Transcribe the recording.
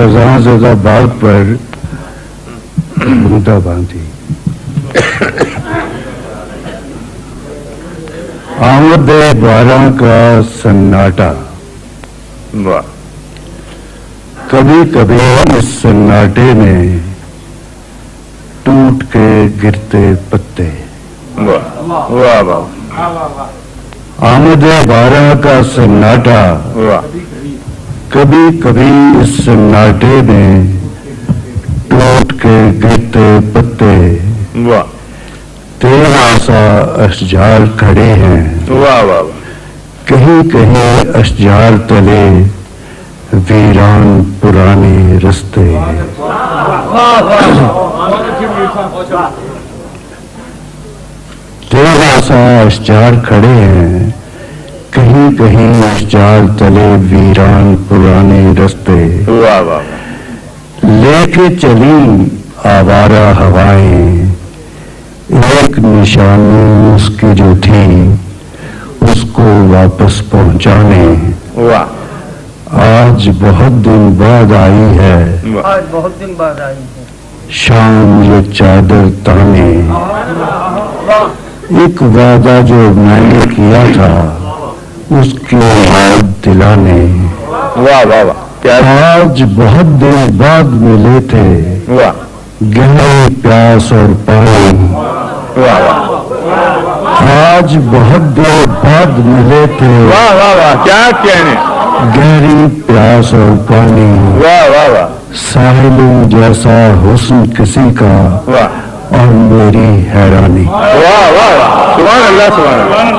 خزاں زدہ باغ پر بوندہ باندھی. آمد بارہ کا سناٹا. واہ کبھی کبھی اس سناٹے میں ٹوٹ کے گرتے پتے. واہ واہ واہ آمد بارہ کا سناٹا. واہ کبھی کبھی اس سناٹے میں ٹوٹ کے گرتے پتے. واہ تیرا سا اشجار کھڑے ہیں. واہ واہ کہیں کہیں اشجار تلے ویران پرانے رستے. تیرا سا اشجار کھڑے ہیں. کہیں کہیں اشجار تلے ویران پرانے رستے. واہ واہ لے کے چلی آوارہ ہوائیں ایک نشانی اس کی جو تھی اس کو واپس پہنچانے. واہ آج بہت دن بعد آئی ہے آج بہت دن بعد آئی ہے شام یہ چادر تانے. ایک وعدہ جو میں نے کیا تھا اس کی یاد دلانے. واہ واہ واہ کیا آج بہت دن بعد ملے تھے واہ گہری پیاس اور پانی. واہ واہ آج بہت دن بعد ملے تھے واہ واہ واہ کیا کہنے. گہری پیاس اور پانی. واہ واہ واہ ساحل جیسا حسن کسی کا واہ اور میری حیرانی. واہ واہ واہ سبحان اللہ سبحان اللہ.